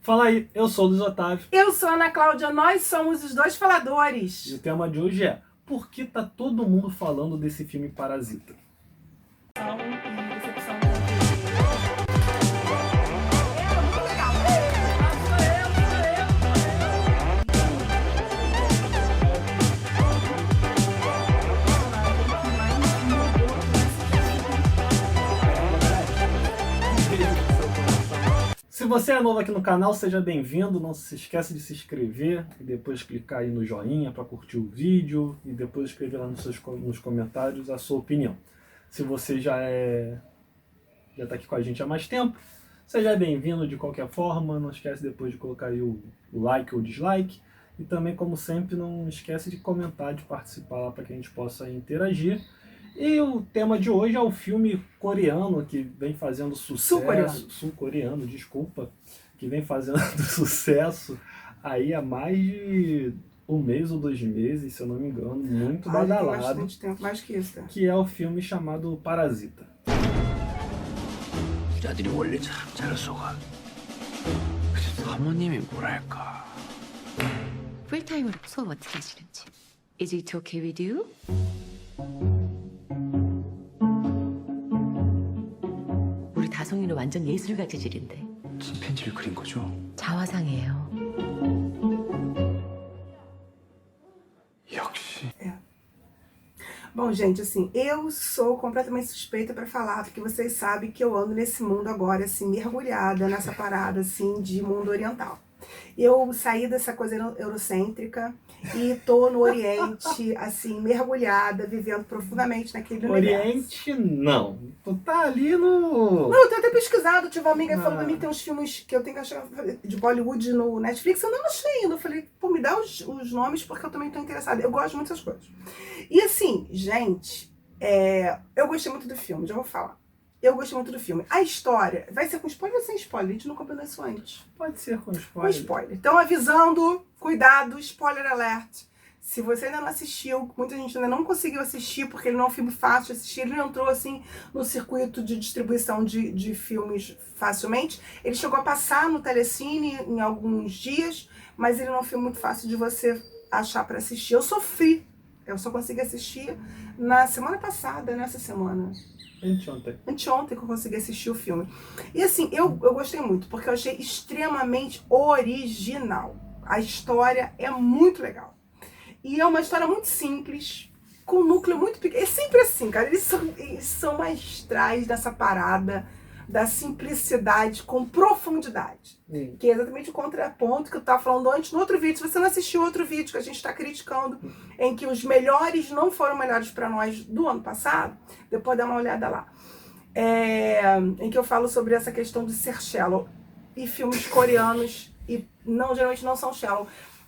Fala aí, eu sou o Luiz Otávio. Eu sou a Ana Cláudia, nós somos os dois faladores. E o tema de hoje é: por que tá todo mundo falando desse filme Parasita? Se você é novo aqui no canal, seja bem-vindo. Não se esqueça de se inscrever e depois clicar aí no joinha para curtir o vídeo e depois escrever lá nos comentários a sua opinião. Se você já está aqui com a gente há mais tempo, seja bem-vindo de qualquer forma. Não esquece depois de colocar aí o like ou dislike. E também, como sempre, não esquece de comentar, de participar lá para que a gente possa interagir. E o tema de hoje é o filme coreano que vem fazendo sucesso. Sul-coreano, desculpa. Que vem fazendo sucesso aí há mais de um mês ou 2 meses, se eu não me engano, muito badalado. Tem bastante tempo, mais que isso. Que é o filme chamado Parasita. 아들이 원래 참 잘났어가. 사모님이 뭐랄까. 풀타임으로 수업 어떻게 하시는지. Is it okay with you? 우리 다송이는 완전 예술가 재질인데. 침팬지를 그린 거죠? 자화상이에요. 역시. Bom, gente, assim, eu sou completamente suspeita pra falar, porque vocês sabem que eu ando nesse mundo agora, assim, mergulhada nessa parada, assim, de mundo oriental. Eu saí dessa coisa eurocêntrica e tô no Oriente, assim, mergulhada, vivendo profundamente naquele Oriente, universo. não. Tu tá ali no... Não, eu tenho até pesquisado, tive uma amiga que falou pra mim que tem uns filmes que eu tenho que achar de Bollywood no Netflix, eu não achei ainda. Eu falei, pô, me dá os nomes porque eu também tô interessada. Eu gosto muito dessas coisas. E assim, gente, eu gostei muito do filme, já vou falar. Eu gostei muito do filme. A história, vai ser com spoiler ou sem spoiler? A gente não combinou isso antes. Pode ser com Com spoiler. spoiler. Então, avisando, cuidado, spoiler alert. Se você ainda não assistiu, muita gente ainda não conseguiu assistir, porque ele não é um filme fácil de assistir, ele não entrou assim no circuito de distribuição de filmes facilmente. Ele chegou a passar no Telecine em alguns dias, mas ele não é um filme muito fácil de você achar para assistir. Eu sofri. Eu só consegui assistir na semana passada, nessa semana. Anteontem que eu consegui assistir o filme. E assim, eu gostei muito, porque eu achei extremamente original. A história é muito legal. E é uma história muito simples, com um núcleo muito pequeno. É sempre assim, cara. Eles são magistrais dessa parada da simplicidade com profundidade. Que é exatamente o contraponto que eu estava falando antes no outro vídeo. Se você não assistiu outro vídeo que a gente está criticando, em que os melhores não foram melhores para nós do ano passado, depois dá uma olhada lá. Em que eu falo sobre essa questão de ser shallow. E filmes coreanos, e não, geralmente não são shallow.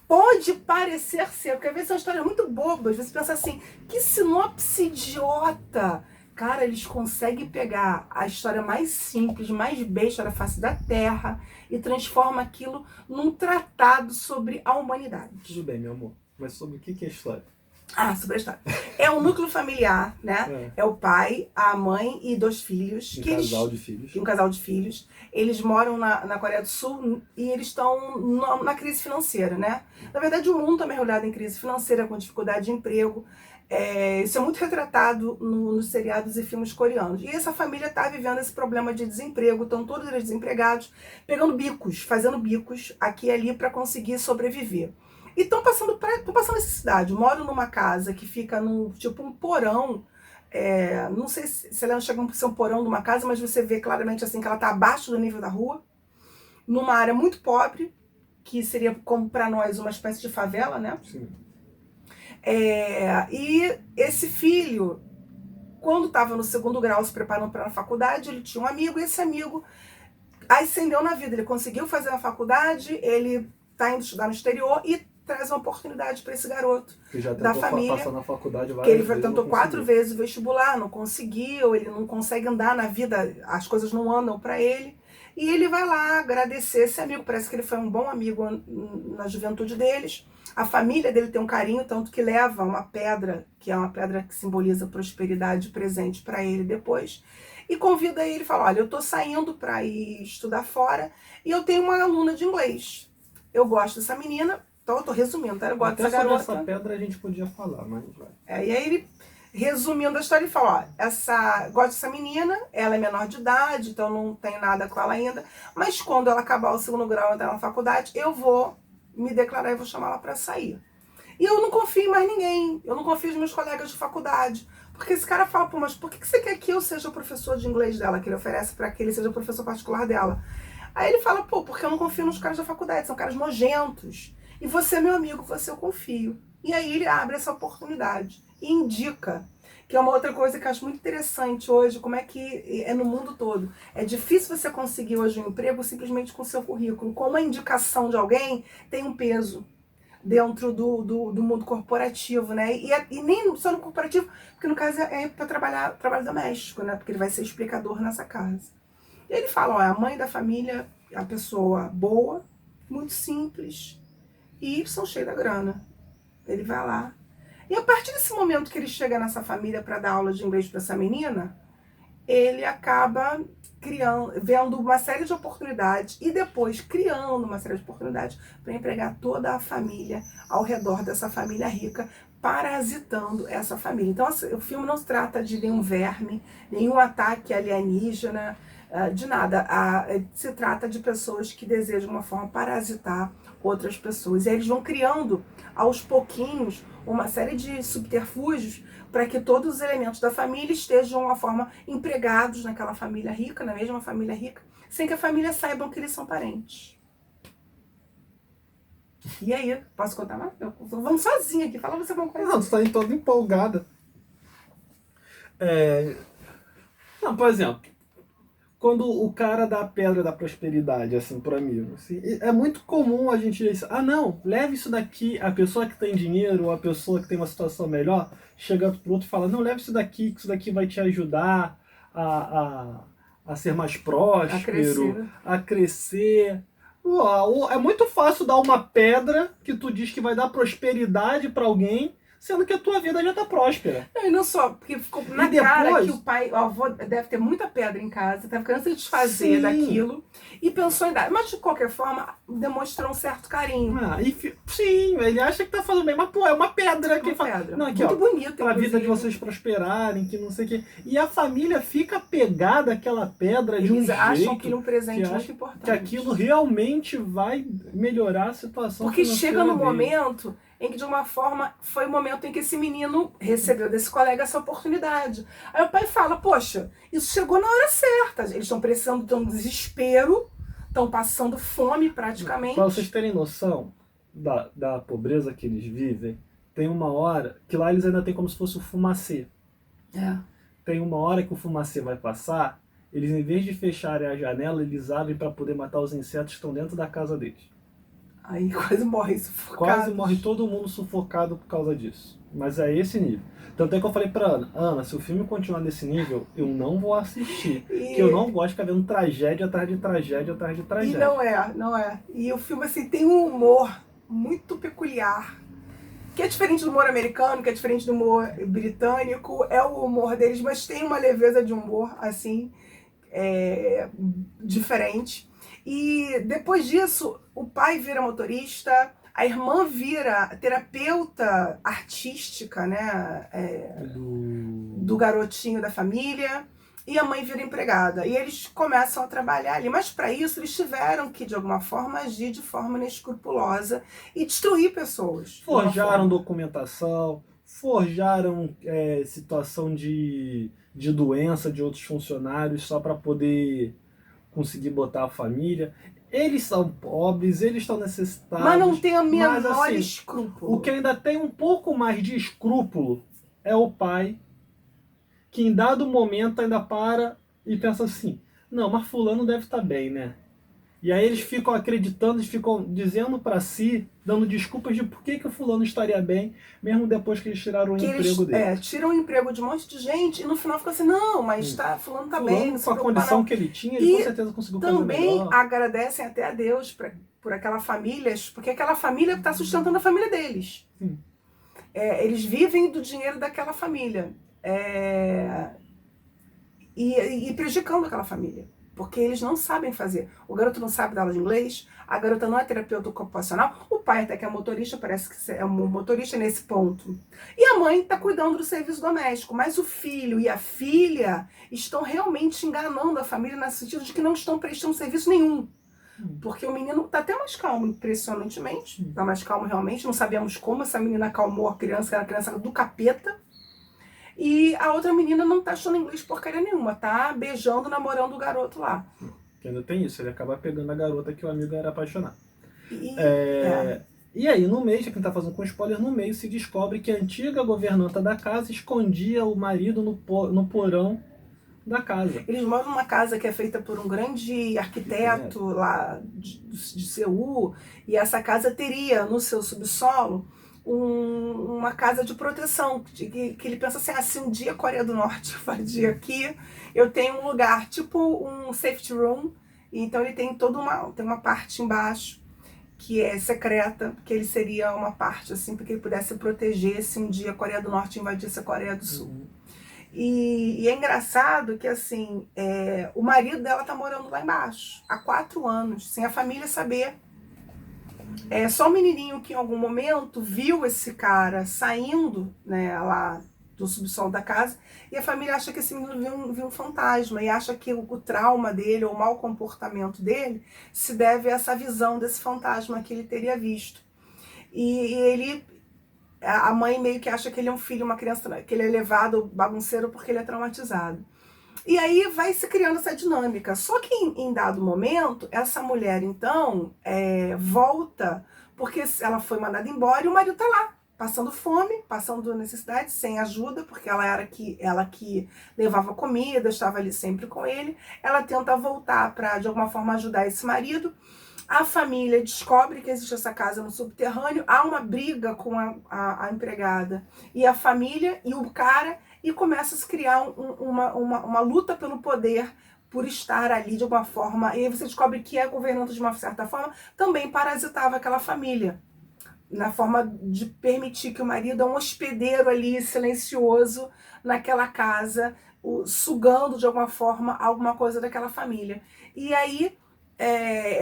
Pode parecer ser, porque às vezes são histórias muito bobas. Você pensa assim, que sinopse idiota! Cara, eles conseguem pegar a história mais simples, mais besta da face da Terra e transforma aquilo num tratado sobre a humanidade. Tudo bem, meu amor. Mas sobre o que é a história? Ah, sobre a história. É um núcleo familiar, né? É o pai, a mãe e 2 filhos. Um casal de filhos. Um casal de filhos. Eles moram na Coreia do Sul e eles estão na crise financeira, né? Na verdade, o mundo está mergulhado em crise financeira, com dificuldade de emprego. Isso é muito retratado nos seriados e filmes coreanos. E essa família está vivendo esse problema de desemprego, estão todos eles desempregados, pegando bicos, fazendo bicos aqui e ali para conseguir sobreviver. E estão passando necessidade. Moram numa casa que fica num tipo um porão. Não sei se ela chega a ser um porão de uma casa, mas você vê claramente assim que ela está abaixo do nível da rua, numa área muito pobre, que seria como para nós uma espécie de favela, né? Sim. E esse filho, quando estava no 2º grau se preparando para a faculdade, ele tinha um amigo, e esse amigo ascendeu na vida. Ele conseguiu fazer a faculdade, ele está indo estudar no exterior e traz uma oportunidade para esse garoto que já da família. Passar na faculdade várias que ele vezes, tentou 4 vezes o vestibular, não conseguiu, ele não consegue andar na vida, as coisas não andam para ele. E ele vai lá agradecer esse amigo, parece que ele foi um bom amigo na juventude deles. A família dele tem um carinho, tanto que leva uma pedra, que é uma pedra que simboliza prosperidade presente para ele depois. e convida ele e fala, olha, eu tô saindo para ir estudar fora e eu tenho uma aluna de inglês. Eu gosto dessa menina, então eu tô resumindo, tá? Eu gosto Até dessa sobre garota. essa pedra a gente podia falar, mas vai. E aí ele, resumindo a história, ele fala, ó, gosto dessa menina, ela é menor de idade, então não tem nada com ela ainda, mas quando ela acabar o segundo grau e entrar na faculdade, eu vou me declarar e vou chamar ela para sair. E eu não confio em mais ninguém, eu não confio nos meus colegas de faculdade, porque esse cara fala, pô, mas por que você quer que eu seja o professor de inglês dela, que ele oferece para que ele seja o professor particular dela? Aí ele fala, pô, porque eu não confio nos caras da faculdade, são caras nojentos. E você é meu amigo, você eu confio. E aí ele abre essa oportunidade e indica, que é uma outra coisa que eu acho muito interessante hoje, como é que é no mundo todo. É difícil você conseguir hoje um emprego simplesmente com o seu currículo. Como a indicação de alguém tem um peso dentro do mundo corporativo, né? E nem só no corporativo, porque no caso é para trabalho doméstico, né? Porque ele vai ser explicador nessa casa. E ele fala, ó, a mãe da família é uma pessoa boa, muito simples, e são cheios da grana. Ele vai lá. E a partir desse momento que ele chega nessa família para dar aula de inglês para essa menina, ele acaba vendo uma série de oportunidades e depois criando uma série de oportunidades para empregar toda a família ao redor dessa família rica, parasitando essa família. Então, o filme não se trata de nenhum verme, nenhum ataque alienígena, de nada. Se trata de pessoas que desejam, de uma forma, parasitar outras pessoas. E aí eles vão criando, aos pouquinhos, uma série de subterfúgios para que todos os elementos da família estejam, de uma forma, empregados naquela família rica, na mesma família rica, sem que a família saiba que eles são parentes. E aí, posso contar mais? Eu tô falando sozinha aqui, fala você alguma coisa. Não, tu tá toda empolgada. Não, por exemplo, quando o cara dá a pedra da prosperidade, assim, pro amigo, assim, é muito comum a gente dizer isso. Ah, não, leve isso daqui, a pessoa que tem dinheiro, ou a pessoa que tem uma situação melhor, chega pro outro e fala, não, leve isso daqui, que isso daqui vai te ajudar a ser mais próspero, a crescer. É muito fácil dar uma pedra que tu diz que vai dar prosperidade pra alguém, sendo que a tua vida já tá próspera. Não, e não só, porque ficou na cara que o pai, o avô deve ter muita pedra em casa, tá ficando se desfazer daquilo, e pensou em dar. Mas, de qualquer forma, demonstrou um certo carinho. Sim, ele acha que tá fazendo bem, mas, pô, é uma pedra. Pedra. Não, aqui, muito bonita, pra vida de vocês prosperarem, que não sei o quê. E a família fica pegada àquela pedra de um jeito. Eles acham que é um presente muito importante. Que aquilo realmente vai melhorar a situação. Porque chega no momento em que, de uma forma, foi o momento em que esse menino recebeu desse colega essa oportunidade. Aí o pai fala, poxa, isso chegou na hora certa. Eles estão precisando de um desespero, estão passando fome praticamente. Para vocês terem noção da pobreza que eles vivem, tem uma hora que lá eles ainda têm como se fosse o fumacê. Tem uma hora que o fumacê vai passar, eles, em vez de fecharem a janela, eles abrem para poder matar os insetos que estão dentro da casa deles. Aí quase morre sufocado. Quase morre todo mundo sufocado por causa disso. Mas é esse nível. Tanto é que eu falei pra Ana, se o filme continuar nesse nível, eu não vou assistir. Porque eu não gosto de ficar vendo tragédia atrás de tragédia atrás de tragédia. E não é. E o filme, assim, tem um humor muito peculiar, que é diferente do humor americano, que é diferente do humor britânico, é o humor deles, mas tem uma leveza de humor, assim, diferente. E depois disso, o pai vira motorista, a irmã vira terapeuta artística, né, do garotinho da família, e a mãe vira empregada. E eles começam a trabalhar ali. Mas para isso eles tiveram que, de alguma forma, agir de forma inescrupulosa e destruir pessoas. Forjaram documentação, forjaram situação de doença de outros funcionários só para poder conseguir botar a família. Eles são pobres, eles estão necessitados. Mas não tem a menor assim, escrúpulo. O que ainda tem um pouco mais de escrúpulo é o pai, que em dado momento ainda para e pensa assim, não, mas fulano deve estar bem, né? E aí eles ficam acreditando, eles ficam dizendo para si, dando desculpas de por que o fulano estaria bem, mesmo depois que eles tiraram o emprego dele. Tiram o emprego de um monte de gente e no final fica assim, não, mas fulano tá bem, não se com a condição que ele tinha, ele com certeza conseguiu fazer melhor. Também agradecem até a Deus por aquela família, porque aquela família está sustentando a família deles. Eles vivem do dinheiro daquela família. e prejudicando aquela família. Porque eles não sabem fazer. O garoto não sabe dar aula de inglês, a garota não é terapeuta ocupacional, o pai até que é motorista, parece que é um motorista nesse ponto. E a mãe está cuidando do serviço doméstico, mas o filho e a filha estão realmente enganando a família no sentido de que não estão prestando serviço nenhum. Porque o menino está até mais calmo, impressionantemente, está mais calmo realmente, não sabemos como essa menina acalmou a criança, que era a criança do capeta. E a outra menina não tá achando inglês porcaria nenhuma, tá beijando, namorando o garoto lá. Que ainda tem isso, ele acaba pegando a garota que o amigo era apaixonado. E E aí, no meio, já que a gente tá fazendo com spoiler, no meio se descobre que a antiga governanta da casa escondia o marido no porão da casa. eles moram numa casa que é feita por um grande arquiteto lá de Seul, e essa casa teria no seu subsolo uma casa de proteção, que ele pensa assim, se um dia a Coreia do Norte invadir aqui, eu tenho um lugar, tipo um safety room, então ele tem tem uma parte embaixo que é secreta, que ele seria uma parte assim, para que ele pudesse proteger se um dia a Coreia do Norte invadisse a Coreia do Sul. E é engraçado que assim, o marido dela tá morando lá embaixo, há 4 anos, sem a família saber. Só o menininho que em algum momento viu esse cara saindo, né, lá do subsolo da casa, e a família acha que esse menino viu um fantasma, e acha que o trauma dele, ou o mau comportamento dele, se deve a essa visão desse fantasma que ele teria visto. E a mãe meio que acha que ele é um filho, uma criança, que ele é levado bagunceiro porque ele é traumatizado. E aí vai se criando essa dinâmica. Só que em dado momento, essa mulher, então, volta, porque ela foi mandada embora e o marido tá lá, passando fome, passando necessidade, sem ajuda, porque ela que levava comida, estava ali sempre com ele. Ela tenta voltar para, de alguma forma, ajudar esse marido. A família descobre que existe essa casa no subterrâneo, há uma briga com a empregada e a família e o cara, e começa a se criar uma luta pelo poder, por estar ali de alguma forma. E aí você descobre que a governanta, de uma certa forma, também parasitava aquela família, na forma de permitir que o marido é um hospedeiro ali, silencioso, naquela casa, sugando de alguma forma alguma coisa daquela família. E aí,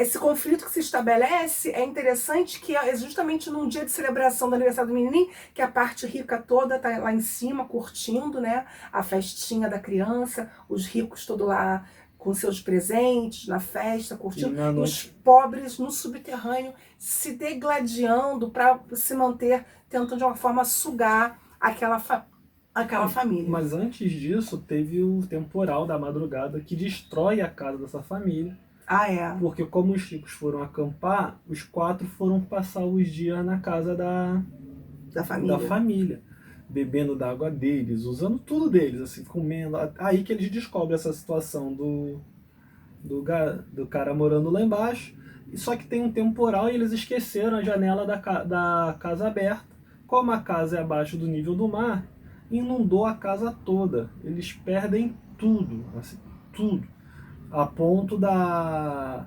esse conflito que se estabelece é interessante, que é justamente num dia de celebração do aniversário do menininho, que a parte rica toda tá lá em cima curtindo, né, a festinha da criança, os ricos todos lá com seus presentes na festa, curtindo, e os pobres no subterrâneo se degladiando para se manter, tentando de uma forma sugar aquela família. Mas antes disso, teve o temporal da madrugada que destrói a casa dessa família. Porque como os ricos foram acampar, os 4 foram passar os dias na casa da família, bebendo da água deles, usando tudo deles, assim, comendo. Aí que eles descobrem essa situação do cara morando lá embaixo. Só que tem um temporal e eles esqueceram a janela da casa aberta. Como a casa é abaixo do nível do mar, inundou a casa toda. Eles perdem tudo, assim, tudo. A ponto da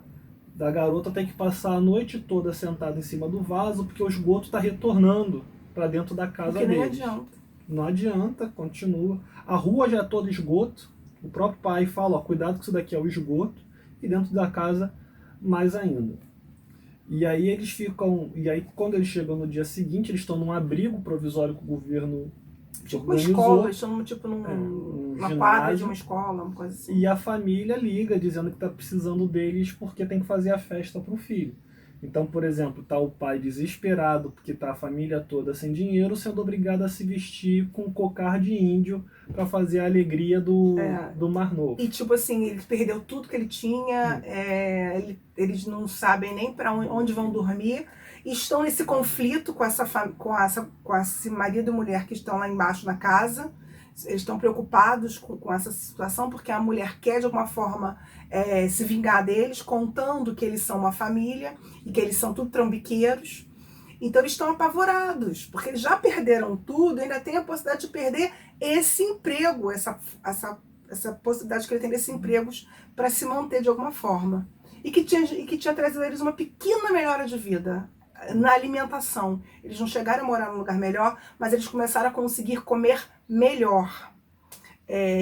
garota ter que passar a noite toda sentada em cima do vaso, porque o esgoto está retornando para dentro da casa deles. Não adianta. Não adianta, continua. A rua já é toda esgoto. O próprio pai fala, cuidado que isso daqui é o esgoto. E dentro da casa, mais ainda. E aí eles ficam... E aí quando eles chegam no dia seguinte, eles estão num abrigo provisório que o governo tipo uma escola, eles estão tipo numa quadra de uma escola, uma coisa assim. E a família liga dizendo que está precisando deles porque tem que fazer a festa para o filho. Então, por exemplo, tá o pai desesperado porque tá a família toda sem dinheiro, sendo obrigado a se vestir com cocar de índio para fazer a alegria do Mar Novo. E tipo assim, ele perdeu tudo que ele tinha, eles não sabem nem para onde vão dormir, e estão nesse conflito com esse marido e mulher que estão lá embaixo na casa. Eles estão preocupados com essa situação, porque a mulher quer de alguma forma se vingar deles, contando que eles são uma família e que eles são tudo trambiqueiros. Então eles estão apavorados, porque eles já perderam tudo e ainda tem a possibilidade de perder esse emprego, essa possibilidade que ele tem desses empregos para se manter de alguma forma. E que tinha trazido a eles uma pequena melhora de vida na alimentação. Eles não chegaram a morar num lugar melhor, mas eles começaram a conseguir comer melhor.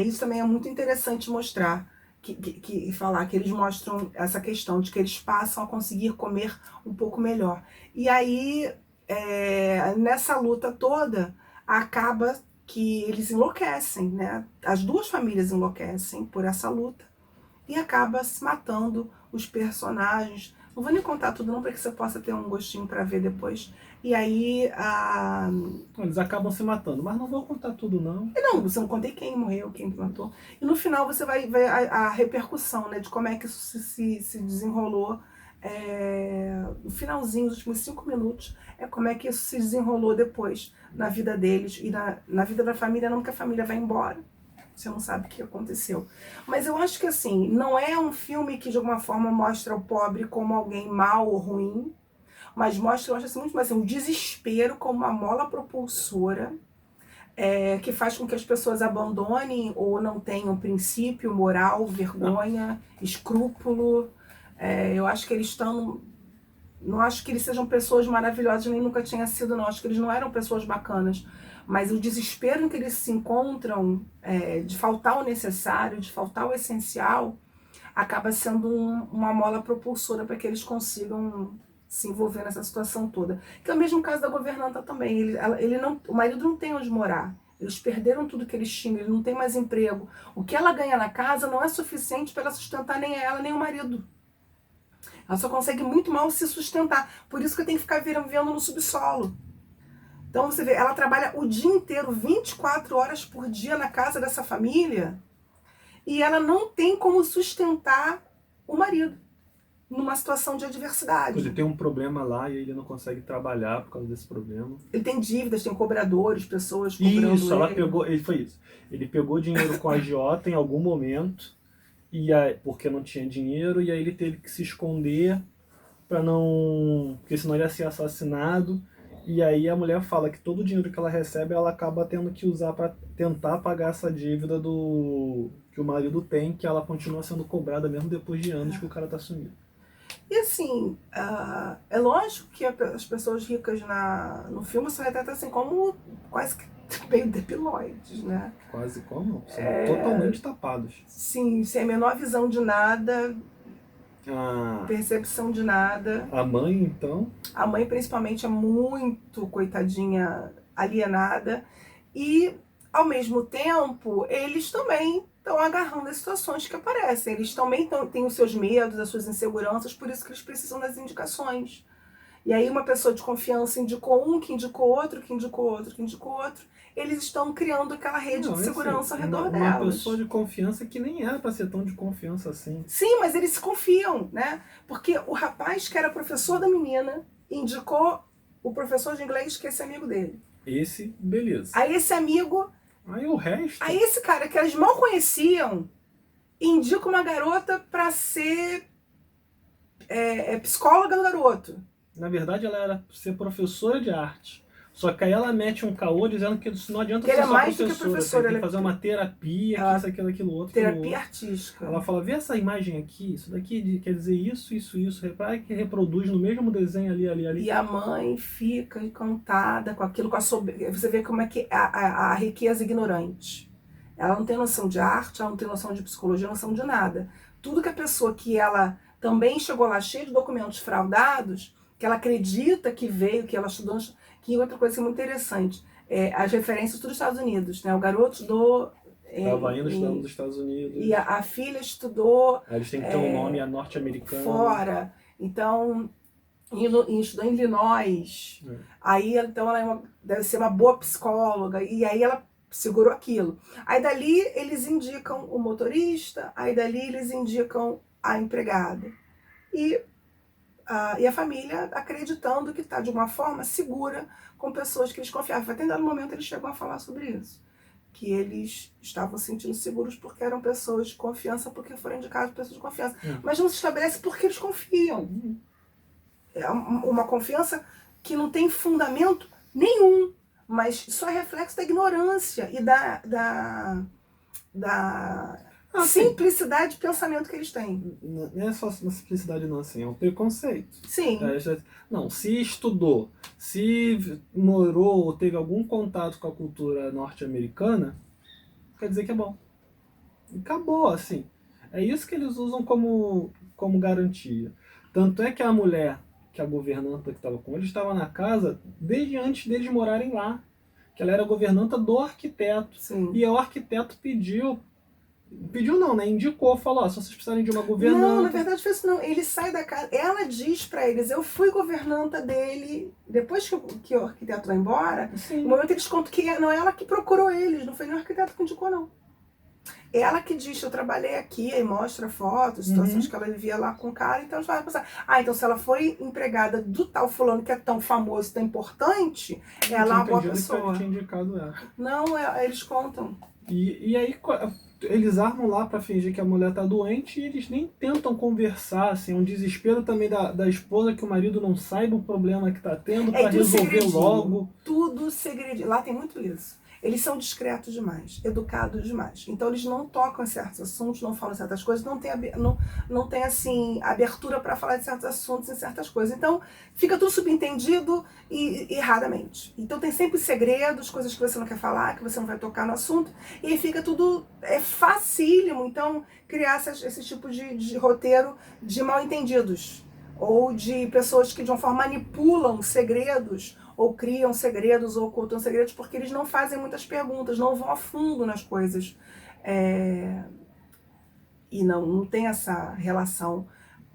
Isso também é muito interessante mostrar, falar que eles mostram essa questão de que eles passam a conseguir comer um pouco melhor. E aí, nessa luta toda, acaba que eles enlouquecem, né? As duas famílias enlouquecem por essa luta e acaba se matando os personagens. Não vou nem contar tudo não, para que você possa ter um gostinho para ver depois. E aí, Eles acabam se matando, mas não vou contar tudo não. não, você não contei quem morreu, quem matou. E no final você vai ver a repercussão, né, de como é que isso se desenrolou. No finalzinho, os últimos 5 minutos, como é que isso se desenrolou depois na vida deles e na vida da família, não, porque a família vai embora. Você não sabe o que aconteceu. Mas eu acho que assim, não é um filme que de alguma forma mostra o pobre como alguém mau ou ruim, mas mostra, eu acho assim, muito mais assim, o desespero como uma mola propulsora que faz com que as pessoas abandonem ou não tenham princípio, moral, vergonha, escrúpulo. Eu acho que eles estão... Não acho que eles sejam pessoas maravilhosas, nem nunca tinha sido, não. Acho que eles não eram pessoas bacanas. Mas o desespero em que eles se encontram, de faltar o necessário, de faltar o essencial, acaba sendo uma mola propulsora para que eles consigam se envolver nessa situação toda. Que é o mesmo caso da governanta também. O marido não tem onde morar. Eles perderam tudo que eles tinham, ele não tem mais emprego. O que ela ganha na casa não é suficiente para ela sustentar nem ela, nem o marido. Ela só consegue muito mal se sustentar. Por isso que eu tenho que ficar vivendo no subsolo. Então você vê, ela trabalha o dia inteiro, 24 horas por dia na casa dessa família, e ela não tem como sustentar o marido numa situação de adversidade. Ele tem um problema lá e ele não consegue trabalhar por causa desse problema. Ele tem dívidas, tem cobradores, pessoas cobrando Isso, ela ele. pegou, ele foi isso. Ele pegou dinheiro com a agiota em algum momento, porque não tinha dinheiro, e aí ele teve que se esconder para não... porque senão ele ia ser assassinado. E aí a mulher fala que todo o dinheiro que ela recebe, ela acaba tendo que usar para tentar pagar essa dívida que o marido tem, que ela continua sendo cobrada mesmo depois de anos que o cara tá sumido. E assim, é lógico que as pessoas ricas no filme são retratadas assim como quase que meio depiloides, né? Quase como? São totalmente tapados. Sim, sem a menor visão de nada, percepção de nada. A mãe, então? A mãe, principalmente, é muito, coitadinha, alienada. E, ao mesmo tempo, eles também estão agarrando as situações que aparecem. Eles também têm os seus medos, as suas inseguranças, por isso que eles precisam das indicações. E aí uma pessoa de confiança indicou um, que indicou outro, que indicou outro, que indicou outro. Eles estão criando aquela rede de segurança ao redor delas. Uma pessoa de confiança que nem era para ser tão de confiança assim. Sim, mas eles se confiam, né? Porque o rapaz que era professor da menina indicou o professor de inglês, que é esse amigo dele. Esse, beleza. Aí esse amigo... Aí o resto... Aí esse cara que elas mal conheciam indica uma garota para ser psicóloga do garoto. Na verdade, ela era ser professora de arte. Só que aí ela mete um caô dizendo que isso não adianta que ser é só mais professora. do que professora, tem que fazer uma terapia, que isso, aquilo, aquilo, outro. Terapia artística. Ela fala, vê essa imagem aqui, isso daqui quer dizer isso, isso, isso. Repara que reproduz no mesmo desenho ali, ali, ali. E a mãe fica encantada com aquilo, com a soberba. Você vê como é que a riqueza ignorante. Ela não tem noção de arte, ela não tem noção de psicologia, noção de nada. Tudo que a pessoa que ela também chegou lá cheia de documentos fraudados, que ela acredita que veio, que ela estudou... Que outra coisa que é muito interessante, as referências dos Estados Unidos, né? O garoto estudou... Estava indo estudando nos Estados Unidos. E a filha estudou... Aí eles têm que ter um nome norte-americano. Fora. Então, estudou em Illinois. Aí, então, ela deve ser uma boa psicóloga. E aí ela segurou aquilo. Aí dali eles indicam o motorista, aí dali eles indicam a empregada. E a família acreditando que está, de alguma forma, segura com pessoas que eles confiavam. Até em dado momento eles chegam a falar sobre isso. Que eles estavam se sentindo seguros porque eram pessoas de confiança, porque foram indicadas pessoas de confiança. Mas não se estabelece porque eles confiam. É uma confiança que não tem fundamento nenhum, mas só é reflexo da ignorância e da simplicidade de pensamento que eles têm. Não é só uma simplicidade não, assim, é um preconceito. Sim. Não, se estudou, se morou ou teve algum contato com a cultura norte-americana, quer dizer que é bom. Acabou, assim. É isso que eles usam como garantia. Tanto é que a mulher, que a governanta que estava com eles, estava na casa desde antes deles morarem lá. Que ela era governanta do arquiteto. Sim. E o arquiteto pediu não, né? Indicou, falou, ó, se vocês precisarem de uma governanta... Não, na verdade foi isso não. Ele sai da casa, ela diz pra eles, eu fui governanta dele, depois que o arquiteto vai embora, Sim. no momento eles contam que não é ela que procurou eles, não foi nem o arquiteto que indicou, não. Ela que diz, eu trabalhei aqui, aí mostra fotos, situações que ela vivia lá com o cara, então eles vai pensar, então se ela foi empregada do tal fulano que é tão famoso, tão importante, ela é uma boa pessoa. Que tinha indicado ela. Não, eles contam. E aí eles armam lá pra fingir que a mulher tá doente e eles nem tentam conversar, assim, um desespero também da esposa que o marido não saiba o problema que tá tendo pra resolver logo. Tudo segredinho. Lá tem muito isso. Eles são discretos demais, educados demais. Então eles não tocam em certos assuntos, não falam certas coisas, não tem assim, abertura para falar de certos assuntos e certas coisas. Então fica tudo subentendido e erradamente. Então tem sempre segredos, coisas que você não quer falar, que você não vai tocar no assunto, e fica tudo facílimo. Então criar esse tipo de roteiro de mal entendidos, ou de pessoas que de uma forma manipulam segredos, ou criam segredos, ou ocultam segredos, porque eles não fazem muitas perguntas, não vão a fundo nas coisas. E não tem essa relação,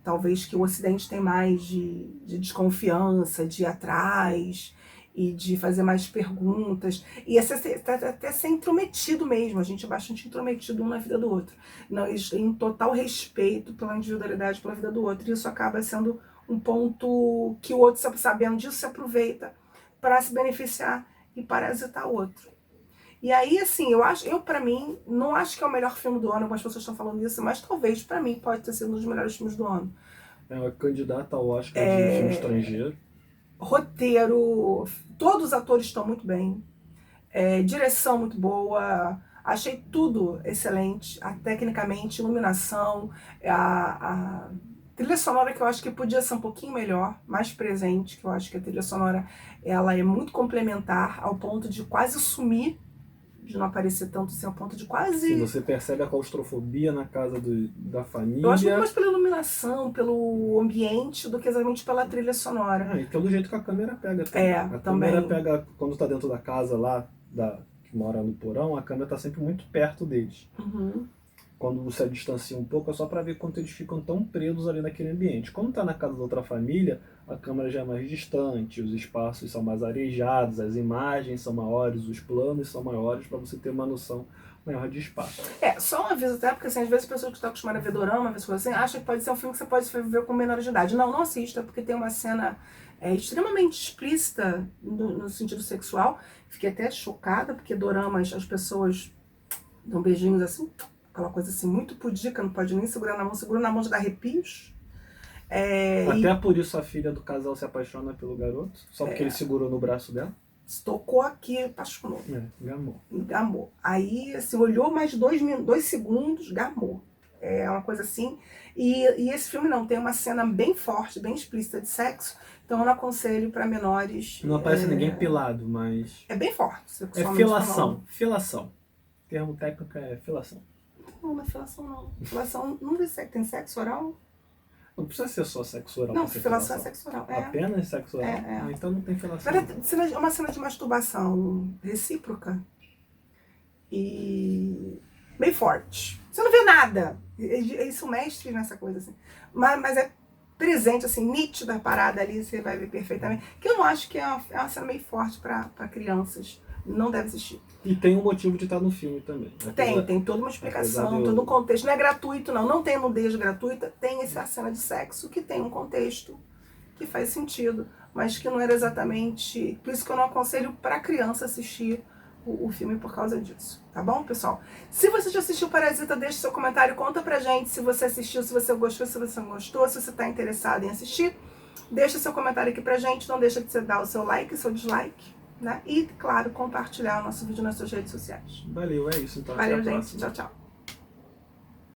talvez, que o Ocidente tem mais de desconfiança, de ir atrás, e de fazer mais perguntas, e até ser intrometido mesmo, a gente é bastante intrometido um na vida do outro. Não, eles têm total respeito pela individualidade, pela vida do outro, e isso acaba sendo um ponto que o outro, sabendo disso, se aproveita para se beneficiar e parasitar o outro. E aí, assim, eu para mim, não acho que é o melhor filme do ano, algumas pessoas estão falando isso, mas talvez para mim pode ter sido um dos melhores filmes do ano. É uma candidata ao Oscar de filme estrangeiro. Roteiro, todos os atores estão muito bem, direção muito boa, achei tudo excelente, tecnicamente, iluminação, a trilha sonora, que eu acho que podia ser um pouquinho melhor, mais presente, que eu acho que a trilha sonora ela é muito complementar, ao ponto de quase sumir, de não aparecer tanto assim, ao ponto de quase... Sim, você percebe a claustrofobia na casa da família. Eu acho muito mais pela iluminação, pelo ambiente, do que exatamente pela trilha sonora. E pelo jeito que a câmera pega também. A câmera pega, quando tá dentro da casa lá, que mora no porão, a câmera tá sempre muito perto deles. Uhum. Quando você distancia um pouco, é só para ver quanto eles ficam tão presos ali naquele ambiente. Quando está na casa da outra família, a câmera já é mais distante, os espaços são mais arejados, as imagens são maiores, os planos são maiores, para você ter uma noção maior de espaço. Só um aviso até, porque assim, às vezes as pessoas que estão acostumadas a ver dorama, assim, acham que pode ser um filme que você pode ver com menores de idade. Não assista, porque tem uma cena extremamente explícita no sentido sexual. Fiquei até chocada, porque doramas, as pessoas dão beijinhos assim, aquela coisa assim, muito pudica, não pode nem segurar na mão, segura na mão de dar arrepios. Até por isso a filha do casal se apaixona pelo garoto, só porque ele segurou no braço dela. Tocou aqui, apaixonou. Gamou. Aí, assim, olhou mais 2 segundos, gamou. É uma coisa assim. E esse filme não, tem uma cena bem forte, bem explícita de sexo, então eu não aconselho para menores. Não aparece ninguém pilado, mas... É bem forte. É filação. Filação. O termo técnico é filação. Não é filação não. Filação não tem sexo oral? Não precisa ser só sexo oral. Não, filação é sexo oral. Apenas sexo oral? Então não tem filação. É uma cena de masturbação recíproca e bem forte. Você não vê nada. Isso mestre nessa coisa assim. Mas é presente, assim, nítida a parada ali, você vai ver perfeitamente. Que eu não acho que é uma cena meio forte para crianças. Não deve assistir. E tem um motivo de estar no filme também. Tem toda uma explicação, todo um contexto. Não é gratuito, não tem nudez gratuita, tem essa cena de sexo que tem um contexto que faz sentido, mas que não era exatamente... Por isso que eu não aconselho para criança assistir o filme por causa disso. Tá bom, pessoal? Se você já assistiu Parasita, deixe seu comentário, conta pra gente se você assistiu, se você gostou, se você não gostou, se você tá interessado em assistir. Deixa seu comentário aqui pra gente, não deixa de você dar o seu like, seu dislike. Né? E, claro, compartilhar o nosso vídeo nas suas redes sociais. Valeu, é isso então. Valeu, gente. Tchau, tchau.